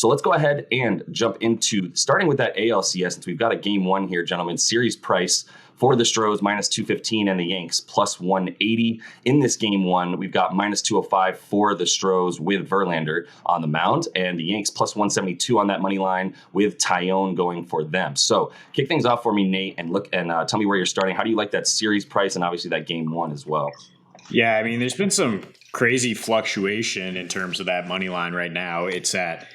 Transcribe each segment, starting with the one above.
So let's go ahead and jump into starting with that ALCS, since we've got a game one here, gentlemen. Series price for the Astros, minus 215, and the Yanks, plus 180. In this game one, we've got minus 205 for the Astros with Verlander on the mound, and the Yanks plus 172 on that money line with Tyone going for them. So kick things off for me, Nate, and tell me where you're starting. How do you like that series price and obviously that game one as well? Yeah, I mean, there's been some crazy fluctuation in terms of that money line right now. It's at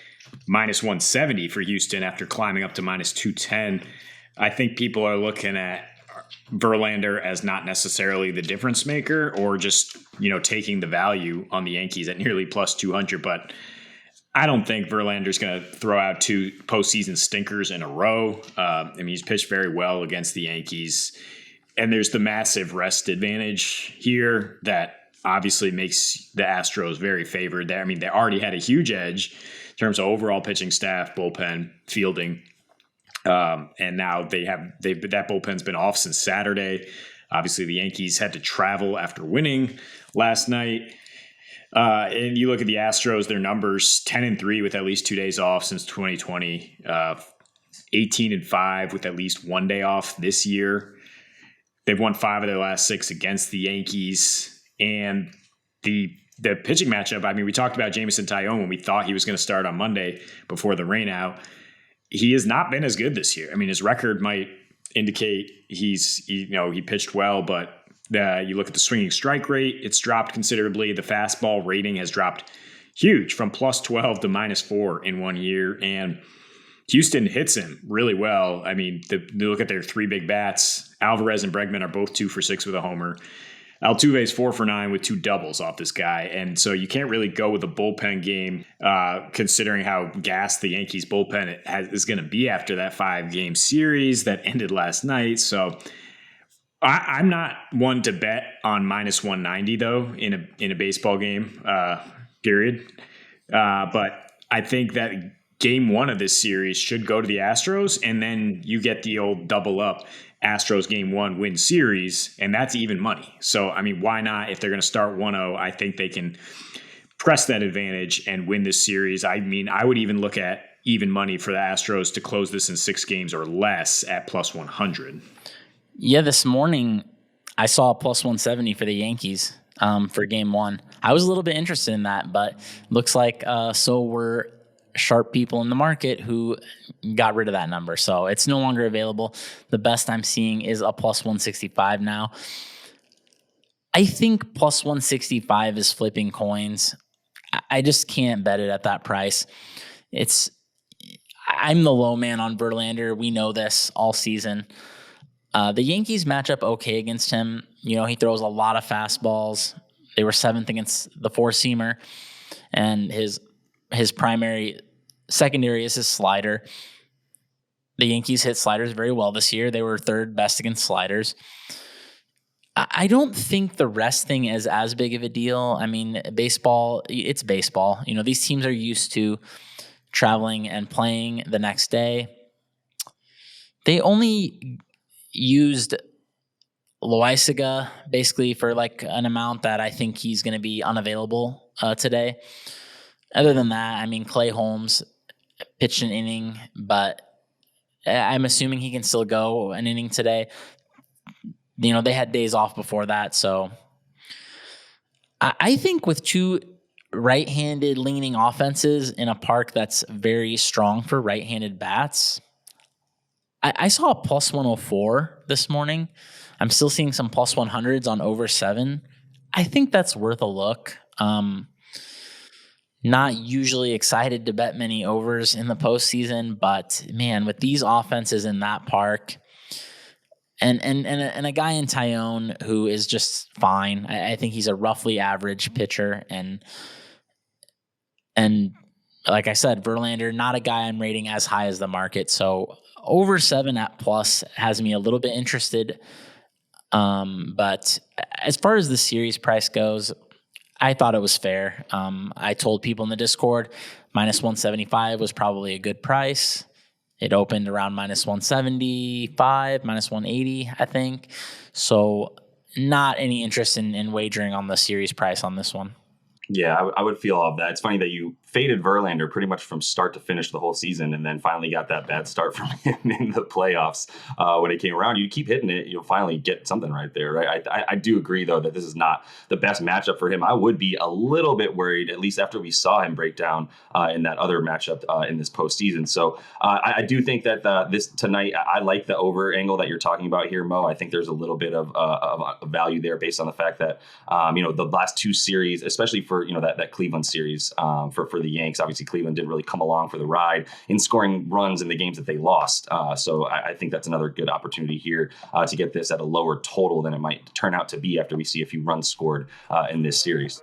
minus 170 for Houston after climbing up to minus 210. I think people are looking at Verlander as not necessarily the difference maker, or just, taking the value on the Yankees at nearly plus 200. But I don't think Verlander's going to throw out two postseason stinkers in a row. He's pitched very well against the Yankees, and there's the massive rest advantage here that obviously makes the Astros very favored there. I mean, they already had a huge edge in terms of overall pitching staff, bullpen, fielding. And now that bullpen's been off since Saturday. Obviously, the Yankees had to travel after winning last night. And you look at the Astros, their numbers 10-3 with at least 2 days off since 2020, 18-5 with at least 1 day off this year. They've won 5 of their last 6 against the Yankees. And the pitching matchup, I mean, we talked about Jameson Taillon when we thought he was going to start on Monday before the rain out. He has not been as good this year. I mean, his record might indicate he pitched well, but you look at the swinging strike rate, it's dropped considerably. The fastball rating has dropped huge from plus 12 to minus 4 in 1 year. And Houston hits him really well. I mean, you look at their 3 big bats. Alvarez and Bregman are both 2 for 6 with a homer. Altuve's 4 for 9 with 2 doubles off this guy. And so you can't really go with a bullpen game considering how gassed the Yankees bullpen is going to be after that 5-game series that ended last night. So I'm not one to bet on minus 190, though, in a baseball game, period. But I think that game one of this series should go to the Astros, and then you get the old double up Astros game one win series, and that's even money. So, I mean, why not? If they're going to start 1-0, I think they can press that advantage and win this series. I mean, I would even look at even money for the Astros to close this in 6 games or less at plus 100. Yeah, this morning I saw plus 170 for the Yankees for game one. I was a little bit interested in that, but looks like so were sharp people in the market who got rid of that number. So it's no longer available. The best I'm seeing is a plus 165 now. I think plus 165 is flipping coins. I just can't bet it at that price. I'm the low man on Verlander. We know this all season. The Yankees match up okay against him. He throws a lot of fastballs. They were 7th against the 4-seamer, and his secondary is his slider. The Yankees hit sliders very well this year. They were 3rd best against sliders. I don't think the rest thing is as big of a deal. I mean, baseball, it's baseball. These teams are used to traveling and playing the next day. They only used Loaisaga basically for like an amount that I think he's going to be unavailable today. Other than that, I mean, Clay Holmes pitched an inning, but I'm assuming he can still go an inning today. They had days off before that. So I think with 2 right-handed leaning offenses in a park that's very strong for right-handed bats, I saw a plus 104 this morning. I'm still seeing some plus 100s on over 7. I think that's worth a look. Not usually excited to bet many overs in the postseason, but man, with these offenses in that park, and a guy in Tyone who is just fine. I think he's a roughly average pitcher, and like I said, Verlander, not a guy I'm rating as high as the market. So over 7 at plus has me a little bit interested. But as far as the series price goes, I thought it was fair. I told people in the Discord minus 175 was probably a good price. It opened around minus 175, minus 180, I think. So not any interest in wagering on the series price on this one. Yeah, I would feel all of that. It's funny that you faded Verlander pretty much from start to finish the whole season, and then finally got that bad start from him in the playoffs when it came around. You keep hitting it, you'll finally get something right there, right? I do agree, though, that this is not the best matchup for him. I would be a little bit worried, at least after we saw him break down in that other matchup in this postseason. So I do think that this tonight, I like the over angle that you're talking about here, Mo. I think there's a little bit of value there based on the fact that, the last two series, especially for, that Cleveland series for the Yanks, obviously Cleveland didn't really come along for the ride in scoring runs in the games that they lost. So I think that's another good opportunity here to get this at a lower total than it might turn out to be after we see a few runs scored in this series.